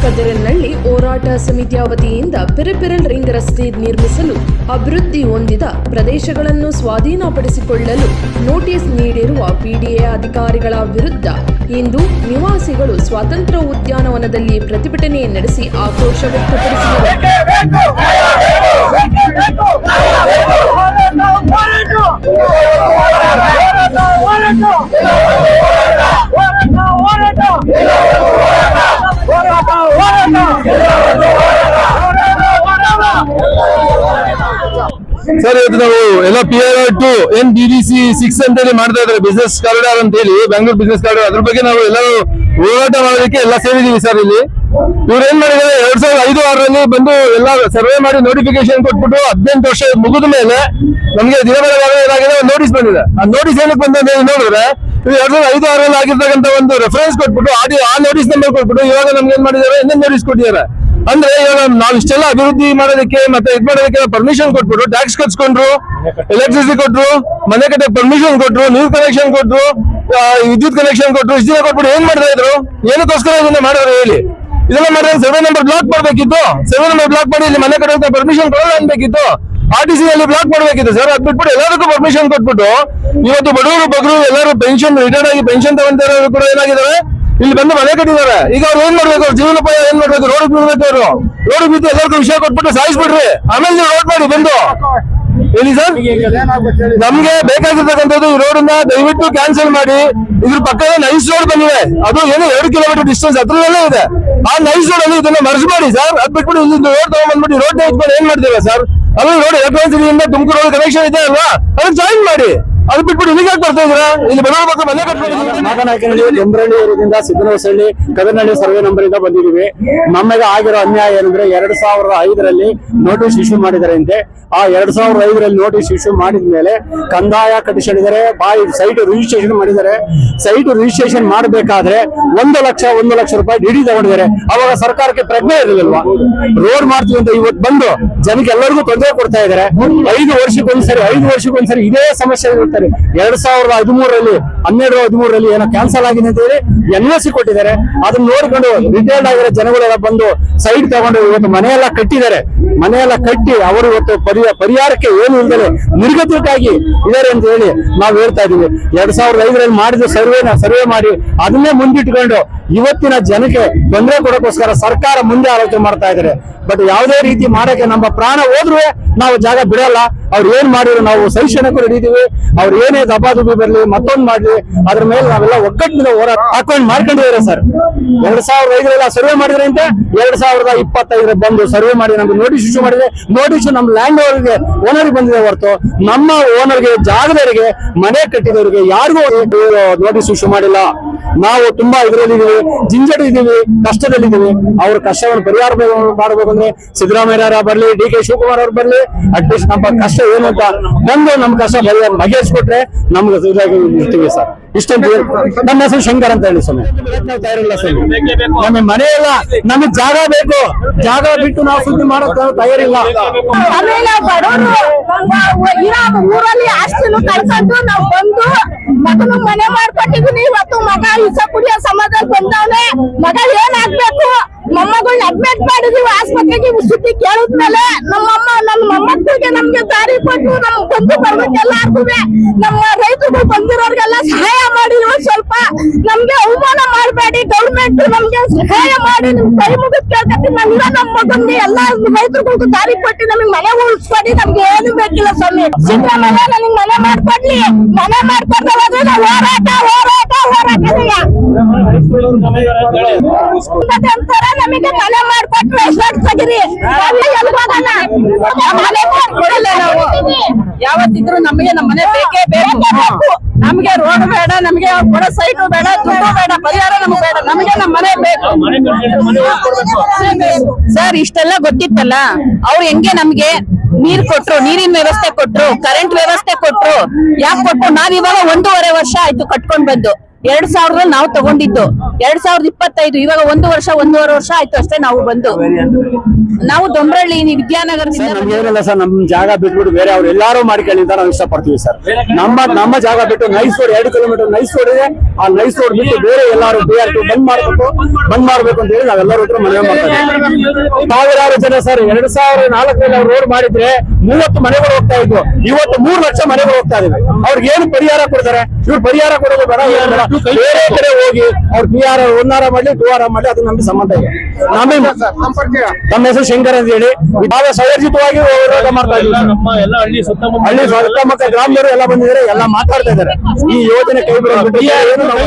ಕದಿರನಹಳ್ಳಿ ಹೋರಾಟ ಸಮಿತಿಯ ವತಿಯಿಂದ ಪೆರಿಫೆರಲ್ ರಿಂಗ್ ರಸ್ತೆ ನಿರ್ಮಿಸಲು ಅಭಿವೃದ್ಧಿ ಹೊಂದಿದ ಪ್ರದೇಶಗಳನ್ನು ಸ್ವಾಧೀನಪಡಿಸಿಕೊಳ್ಳಲು ನೋಟಿಸ್ ನೀಡಿರುವ ಪಿಡಿಎ ಅಧಿಕಾರಿಗಳ ವಿರುದ್ಧ ಇಂದು ನಿವಾಸಿಗಳು ಸ್ವಾತಂತ್ರ್ಯ ಉದ್ಯಾನವನದಲ್ಲಿ ಪ್ರತಿಭಟನೆ ನಡೆಸಿ ಆಕ್ರೋಶ ವ್ಯಕ್ತಪಡಿಸಿದರು. ಸರ್, ಇವತ್ತು ನಾವು ಎಲ್ಲ PRR2 NBDC 6 ಅಂತ ಹೇಳಿ ಮಾಡ್ತಾ ಇದ್ದಾರೆ, ಬಿಸ್ನೆಸ್ ಕಾರಿಡಾರ್ ಅಂತ ಹೇಳಿ, ಬೆಂಗಳೂರು ಬಿಸ್ನೆಸ್ ಕಾರಿಡಾರ್. ಅದ್ರ ಬಗ್ಗೆ ನಾವು ಎಲ್ಲರೂ ಹೋರಾಟ ಮಾಡೋದಕ್ಕೆ ಎಲ್ಲ ಸೇರಿದೀವಿ ಸರ್. ಇಲ್ಲಿ ಇವ್ರು ಏನ್ ಮಾಡಿದ್ದಾರೆ, 2005-6ರಲ್ಲಿ ಬಂದು ಎಲ್ಲ ಸರ್ವೆ ಮಾಡಿ ನೋಟಿಫಿಕೇಶನ್ ಕೊಟ್ಬಿಟ್ಟು 18 ವರ್ಷ ಮುಗಿದ ಮೇಲೆ ನಮ್ಗೆ ದಿನಬೆಳಗಾಗ ಏನಾಗಿದೆ ಒಂದು ನೋಟಿಸ್ ಬಂದಿದೆ. ಆ ನೋಟಿಸ್ ಏನಕ್ಕೆ ಬಂದಿದೆ ನೋಡಿದ್ರೆ, 2005-6ರಲ್ಲಿ ಆಗಿರ್ತಕ್ಕಂಥ ಒಂದು ರೆಫರೆನ್ಸ್ ಕೊಟ್ಬಿಟ್ಟು ಆ ನೋಟಿಸ್ ನಂಬರ್ ಕೊಟ್ಬಿಟ್ಟು ಇವಾಗ ನಮ್ಗೆ ಏನ್ ಮಾಡಿದ್ದಾರೆ, ಇನ್ನೊಂದು ನೋಟಿಸ್ ಕೊಟ್ಟಿದ್ದಾರೆ. ಅಂದ್ರೆ ಇವಾಗ ನಾವ್ ಇಷ್ಟೆಲ್ಲ ಅಭಿವೃದ್ಧಿ ಮಾಡೋದಕ್ಕೆ ಮತ್ತೆ ಇದ್ ಮಾಡೋದಕ್ಕೆ ಪರ್ಮಿಷನ್ ಕೊಟ್ಬಿಟ್ಟು ಟ್ಯಾಕ್ಸ್ ಕಟ್ಸ್ಕೊಂಡ್ರು, ಎಲೆಕ್ಟ್ರಿಸಿಟಿ ಕೊಟ್ರು, ಮನೆ ಕಟ್ಟೆ ಪರ್ಮಿಷನ್ ಕೊಟ್ರು, ನೀರ್ ಕನೆಕ್ಷನ್ ಕೊಟ್ರು, ವಿದ್ಯುತ್ ಕನೆಕ್ಷನ್ ಕೊಟ್ರು, ಇಷ್ಟ ದಿನ ಕೊಟ್ಬಿಟ್ಟು ಏನ್ ಮಾಡ್ತಾ ಇದ್ರು, ಏನಕ್ಕೋಸ್ಕರ ಇದನ್ನ ಮಾಡಿದ್ರು ಹೇಳಿ? ಇದೆಲ್ಲ ಮಾಡಿದ್ರೆ 7 ನಂಬರ್ ಬ್ಲಾಕ್ ಮಾಡ್ಬೇಕಿತ್ತು. 7 ನಂಬರ್ ಬ್ಲಾಕ್ ಮಾಡಿ ಇಲ್ಲಿ ಮನೆ ಕಟ್ಟೋಕೆ ಪರ್ಮಿಷನ್ ಕೊಡೋಲ್ಲ ಅನ್ಬೇಕಿತ್ತು. RTC ನಲ್ಲಿ ಬ್ಲಾಕ್ ಮಾಡ್ಬೇಕಿತ್ತು ಸರ್. ಅದ್ ಬಿಟ್ಬಿಟ್ಟು ಎಲ್ಲದಕ್ಕೂ ಪರ್ಮಿಷನ್ ಕೊಟ್ಬಿಟ್ಟು ಇವತ್ತು ಬಡವರು ಬಗ್ರು ಎಲ್ಲರೂ ಪೆನ್ಷನ್ ರಿಟೈರ್ಡ್ ಆಗಿ ಪೆನ್ಷನ್ ತಗೊಂತಾರ ಕೂಡ ಏನಾಗಿದ್ದಾರೆ, ಇಲ್ಲಿ ಬಂದು ಮನೆ ಕಟ್ಟಿದ್ದಾರೆ. ಈಗ ಅವ್ರು ಏನ್ ಮಾಡ್ಬೇಕು, ಅವ್ರ ಜೀವನೋಪಾಯ ಏನ್ ಮಾಡ್ಬೇಕು, ರೋಡ್ ಬೀಳ್ಬೇಕು. ಅವರು ರೋಡ್ ಬಿದ್ದು ಎಲ್ಲರಿಗೂ ವಿಷಯ ಕೊಟ್ಬಿಟ್ಟು ಸಾಯಿಸ್ಬಿಡ್ರಿ, ಆಮೇಲೆ ನೀವು ರೋಡ್ ಮಾಡಿ ಬಂದು ಹೇಳಿ ಸರ್. ನಮ್ಗೆ ಬೇಕಾಗಿರ್ತಕ್ಕಂಥದ್ದು ಈ ರೋಡ್ ನ ದಯವಿಟ್ಟು ಕ್ಯಾನ್ಸಲ್ ಮಾಡಿ. ಇದ್ರ ಪಕ್ಕದ ನೈಸ್ ರೋಡ್ ಬಂದಿದೆ, ಅದು ಏನು 2 ಕಿಲೋಮೀಟರ್ ಡಿಸ್ಟೆನ್ಸ್ ಹತ್ರದಲ್ಲೇ ಇದೆ. ಆ ನೈಸ್ ರೋಡ್ ಅಲ್ಲಿ ಇದನ್ನ ಮರ್ಜ್ ಮಾಡಿ ಸರ್. ಅದ್ ಬಿಟ್ಬಿಟ್ಟು ಇಲ್ಲಿ ರೋಡ್ ತಗೊಂಡ್ಬಂದ್ಬಿಟ್ಟು ರೋಡ್ ಇಟ್ಕೊಂಡು ಏನ್ ಮಾಡ್ತೀರಾ ಸರ್? ಅದು road electronics Tumakuru road connection ಇದೆ ಅಲ್ವಾ, ಅದನ್ನ ಜಾಯಿನ್ ಮಾಡಿ. ಅದು ಬಿಟ್ಬಿಟ್ಟು ಇಲ್ಲಿಗೆ ಬರ್ತಾ ಇದ್ರ, ಇಲ್ಲಿ ಬಡವರ ಮಕ್ಕಳು ಮನೆ ಕಟ್ಕೊಂಡು ನಾಗನಾಯಕನಹಳ್ಳಿ, ಕೆಂಬ್ರಳ್ಳಿ ಏರಿಯಾದಿಂದ ಸಿದ್ದನಹಳ್ಳಿ, ಕದನಹಳ್ಳಿ ಸರ್ವೆ ನಂಬರ್ ಇಂದ ಬಂದಿದ್ದೀವಿ. ನಮಗೆ ಆಗಿರೋ ಅನ್ಯಾಯ ಏನಂದ್ರೆ 2005ರಲ್ಲಿ ನೋಟಿಸ್ ಇಶ್ಯೂ ಮಾಡಿದ್ದಾರೆ ಅಂತೆ. ಆ 2005ರಲ್ಲಿ ನೋಟಿಸ್ ಇಶ್ಯೂ ಮಾಡಿದ ಮೇಲೆ ಕಂದಾಯ ಕಟ್ಟಿಸಿದ್ದಾರೆ, ಸೈಟ್ ರಿಜಿಸ್ಟ್ರೇಷನ್ ಮಾಡಿದ್ದಾರೆ. ಸೈಟ್ ರಿಜಿಸ್ಟ್ರೇಷನ್ ಮಾಡಬೇಕಾದ್ರೆ 1 ಲಕ್ಷ ರೂಪಾಯಿ ಡಿಡಿ ತಗೊಂಡಿದ್ದಾರೆ. ಅವಾಗ ಸರ್ಕಾರಕ್ಕೆ ಪ್ರಜ್ಞೆ ಇರಲಿಲ್ವಾ? ರೋಡ್ ಮಾಡ್ತೀವಿ ಅಂತ ಇವತ್ತು ಬಂದು ಜನಕ್ಕೆ ಎಲ್ಲರಿಗೂ ತೊಂದರೆ ಕೊಡ್ತಾ ಇದ್ದಾರೆ. 5 ವರ್ಷಕ್ಕೊಂದ್ಸರಿ ಇದೇ ಸಮಸ್ಯೆ ಇರ್ತಾರೆ. 2013ರಲ್ಲಿ 12-13ರಲ್ಲಿ ಏನೋ ಕ್ಯಾನ್ಸಲ್ ಆಗಿದೆ ಅಂತ ಹೇಳಿ NOC ಕೊಟ್ಟಿದ್ದಾರೆ. ಅದನ್ನ ನೋಡ್ಕೊಂಡು ರಿಟೈರ್ಡ್ ಆಗಿರೋ ಜನಗಳೆಲ್ಲ ಬಂದು ಸೈಟ್ ತಗೊಂಡು ಇವತ್ತು ಮನೆಯೆಲ್ಲ ಕಟ್ಟಿದ್ದಾರೆ. ಮನೆಯೆಲ್ಲ ಕಟ್ಟಿ ಅವರು ಇವತ್ತು ಪರಿಹಾರಕ್ಕೆ ಏನು ಇಲ್ಲದೆ ನಿರ್ಗತಿಕಾಗಿ ಇದಾರೆ ಅಂತ ಹೇಳಿ ನಾವು ಹೇಳ್ತಾ ಇದೀವಿ. 2005ರಲ್ಲಿ ಮಾಡಿದ ಸರ್ವೆ ಮಾಡಿ ಅದನ್ನೇ ಮುಂದಿಟ್ಕೊಂಡು ಇವತ್ತಿನ ಜನಕ್ಕೆ ತೊಂದರೆ ಕೊಡೋಕ್ಕೋಸ್ಕರ ಸರ್ಕಾರ ಮುಂದೆ ಆಲೋಚನೆ ಮಾಡ್ತಾ ಇದ್ದಾರೆ. ಬಟ್ ಯಾವುದೇ ರೀತಿ ಮಾಡಕ್ಕೆ ನಮ್ಮ ಪ್ರಾಣ ಹೋದ್ರೂ ನಾವು ಜಾಗ ಬಿಡಲ್ಲ. ಅವ್ರು ಏನ್ ಮಾಡಿದ್ರು ನಾವು ಸಹಿಷ್ಣುಕ್ಕೆ ಹಿಡಿದೀವಿ. ಅವ್ರು ಏನೇ ದಬಾದುಬಿ ಬರ್ಲಿ, ಮತ್ತೊಂದು ಮಾಡ್ಲಿ, ಅದ್ರ ಮೇಲೆ ನಾವೆಲ್ಲ ಒಗ್ಗಟ್ಟಿನಿಂದ ಹೋರಾಟ ಹಾಕೊಂಡು ಮಾಡ್ಕೊಂಡಿದ್ದಾರೆ ಸರ್. 2005ರಲ್ಲಿ ಸರ್ವೆ ಮಾಡಿದ್ರೆ ಅಂತ 2025 ಬಂದು ಸರ್ವೆ ಮಾಡಿ ನಮ್ಗೆ ನೋಟಿಸ್ ಇಶ್ಯೂ ಮಾಡಿದ್ರೆ, ನೋಟಿಸ್ ನಮ್ಮ ಲ್ಯಾಂಡ್ ಓನರ್ಗೆ ಬಂದಿದೆ ಹೊರತು ನಮ್ಮ ಓನರ್ಗೆ, ಜಾಗದವರಿಗೆ, ಮನೆ ಕಟ್ಟಿದವರಿಗೆ ಯಾರಿಗೂ ನೋಟಿಸ್ ಇಶ್ಯೂ ಮಾಡಿಲ್ಲ. ನಾವು ತುಂಬಾ ಇದರಲ್ಲಿದ್ದೀವಿ, ಜಿಂಜಡಿ ಇದೀವಿ, ಕಷ್ಟದಲ್ಲಿದ್ದೀವಿ. ಅವ್ರ ಕಷ್ಟವನ್ನು ಪರಿಹಾರ ಮಾಡಬೇಕಂದ್ರೆ ಸಿದ್ದರಾಮಯ್ಯ ಬರ್ಲಿ, DK ಶಿವಕುಮಾರ್ ಅವ್ರು ಬರ್ಲಿ, ಅಟ್ಲೀಸ್ಟ್ ನಮ್ಮ ಕಷ್ಟ ಏನು ಅಂತ ಬಂದು ನಮ್ಮ ಕಷ್ಟ ಬಗೆಹರಿಸ್ಕೊಟ್ರೆ ನಮ್ಗೆ ಇದಾಗಿ ಇರ್ತೀವಿ ಸರ್. ಇಷ್ಟೊಂದು ನಮ್ಮ ಹೆಸರು ಶಂಕರ್ ಅಂತ ಹೇಳಿ ಸ್ವಾಮಿ. ನಮಗೆ ಮನೆ ಇಲ್ಲ, ನಮಗೆ ಜಾಗ ಬೇಕು. ಜಾಗ ಬಿಟ್ಟು ನಾವು ಸುದ್ದಿ ಮಾಡೋಕ್ ತಯಾರಿಲ್ಲ. ಊರಲ್ಲಿ ಆಸ್ತಿನೂ ಕಳ್ಕೊಂಡು ನಾವು ಬಂದು ಮಗನು ಮನೆ ಮಾಡ್ಕೊಟ್ಟಿದೀನಿ. ಇವತ್ತು ಮಗ ಇಸ ಕುಡಿಯೋ ಸಮಾಜದಲ್ಲಿ ಬಂದವನೆ. ಮಗ ಏನಾಗ್ಬೇಕು, ಮೊಮ್ಮಗಳನ್ನ ಅಡ್ಮಿಟ್ ಮಾಡಿದೀವಿ ಆಸ್ಪತ್ರೆಗೆ. ಸುದ್ದಿ ಕೇಳಿದ್ಮೇಲೆ ನಮ್ಮಮ್ಮ ನನ್ನ ಮೊಮ್ಮಕ್ಕಳಿಗೆ ನಮ್ಗೆ ದಾರಿ ಕೊಟ್ಟು ನಮ್ ಬಂದು ಬರ್ಬೇಕೆಲ್ಲಾರ್ಗು ನಮ್ಮ ರೈತರು ಬಂದಿರೋರ್ಗೆಲ್ಲ ಸಹಾಯ ಮಾಡಿ. ಸ್ವಲ್ಪ ನಮ್ಗೆ ಅವಮಾನ ಮಾಡಬೇಡಿ. ಗೌರ್ಮೆಂಟ್ ನಮ್ಗೆ ಸಹಾಯ ಮಾಡಿ, ನಿಮ್ ಕೈ ಮುಗಿದ್ ಕೇಳ್ಕತ್ತೀನಿ. ನಮ್ಗೆ ನಮ್ಮ ಮಗನ್ಗೆ ಎಲ್ಲಾ ರೈತರಿಗೂ ದಾರಿ ಕೊಟ್ಟು ನಮಗ್ ಮನೆ ಉಳಿಸ್ಕೊಡಿ. ನಮ್ಗೆ ಏನು ಬೇಕಿಲ್ಲ ಸ್ವಾಮಿ. ಸಿದ್ದರಾಮಯ್ಯ ನನಗ್ ಮನೆ ಮಾಡ್ಕೊಡ್ಲಿ. ಮನೆ ಮಾಡ್ಕೊಡ್ತಾ ಹೋದ್ರೆ ನಾವು ಹೋರಾಟ ಅಂತಾರ. ನಮಗೆ ಮನೆ ಮಾಡ್ಕೊಟ್ರೆ ಎಷ್ಟಾಗ್ತದ್ರಿ? ಯಾವತ್ತಿದ್ರು ನಮಗೆ ನಮ್ಮ ಮನೆ ಬೇಕೇ ಬೇಕು. ನಮ್ಗೆ ರೋಡ್ ಬೇಡ, ನಮ್ಗೆ ಕೊಡೋ ಸೈಟು ಬೇಡ, ದುಡ್ಡು ಬೇಡ, ಪರಿಹಾರ ನಮ್ಗೆ ಬೇಡ. ನಮಗೆ ನಮ್ಮ ಮನೆ ಬೇಕು ಸರ್. ಇಷ್ಟೆಲ್ಲ ಗೊತ್ತಿತ್ತಲ್ಲ, ಅವ್ರು ಹೆಂಗೆ ನಮ್ಗೆ ನೀರ್ ಕೊಟ್ರು, ನೀರಿನ ವ್ಯವಸ್ಥೆ ಕೊಟ್ರು, ಕರೆಂಟ್ ವ್ಯವಸ್ಥೆ ಕೊಟ್ರು. ಯಾಕೆ ಕೊಟ್ರು? ನಾವ್ ಇವಾಗ 1.5 ವರ್ಷ ಆಯ್ತು ಕಟ್ಕೊಂಡ್ ಬಂದು. 2000ರಲ್ಲಿ ನಾವು ತಗೊಂಡಿದ್ದು. 2025 ಇವಾಗ 1 ವರ್ಷ 1.5 ವರ್ಷ ಆಯ್ತು ಅಷ್ಟೇ ನಾವು ಬಂದು. ನಾವು ದೊಂಬ್ರಳ್ಳಿ ವಿದ್ಯಾನಗರದಿಂದ ನಮ್ಗೇನಿಲ್ಲ ಸರ್, ನಮ್ ಜಾಗ ಬಿಟ್ಬಿಟ್ಟು ಬೇರೆ ಅವ್ರು ಎಲ್ಲಾರು ಮಾಡ್ಕೊಳ್ಳಿ ಅಂತ ನಾವು ಇಷ್ಟಪಡ್ತೀವಿ ಸರ್. ನಮ್ಮ ಜಾಗ ಬಿಟ್ಟು nice road 2 kilometre nice road ಇದೆ. ಆ ನೈಸ್ ರೋಡ್ ಬಿಟ್ಟು ಬೇರೆ ಎಲ್ಲಾರು BRT ಬಂದ್ ಮಾಡ್ಬೇಕು ಅಂತ ಹೇಳಿ ನಾವೆಲ್ಲರೂ ಹತ್ರ ಮನವಿ ಮಾಡ್ತೀವಿ. ಸಾವಿರಾರು ಜನ ಸರ್ 2004ರಲ್ಲಿ ಅವ್ರು ರೋಡ್ ಮಾಡಿದ್ರೆ 30 ಮನೆಗಳು ಹೋಗ್ತಾ ಇದ್ವು. ಇವತ್ತು 3 ಲಕ್ಷ ಮನೆಗಳು ಹೋಗ್ತಾ ಇದಾವೆ. ಅವ್ರಿಗೆ ಏನು ಪರಿಹಾರ ಕೊಡ್ತಾರೆ? ಇವ್ರು ಪರಿಹಾರ ಕೊಡೋದು ಬೇಡ, ಏನು ಬೇಡ, ಬೇರೆ ಕಡೆ ಹೋಗಿ ಅವ್ರು PR 1 ಮಾಡ್ಲಿ 2 ಮಾಡ್ಲಿ, ಅದು ನಮ್ಗೆ ಸಂಬಂಧ ಇದೆ. ನಮ್ಮ ಹೆಸರು ಶಂಕರ್ ಅಂತ ಹೇಳಿ ನಾವೇ ಸಂಘಟಿತವಾಗಿ ಹೋರಾಟ ಮಾಡ್ತಾ ಇದ್ದೀವಿ. ಹಳ್ಳಿ ಸುತ್ತಮುತ್ತ ಗ್ರಾಮದವರು ಎಲ್ಲ ಬಂದಿದ್ದಾರೆ, ಎಲ್ಲ ಮಾತಾಡ್ತಾ ಇದ್ದಾರೆ. ಈ ಯೋಜನೆ ಕೈ ಬಿಡೋದು ಏನು ನಾವು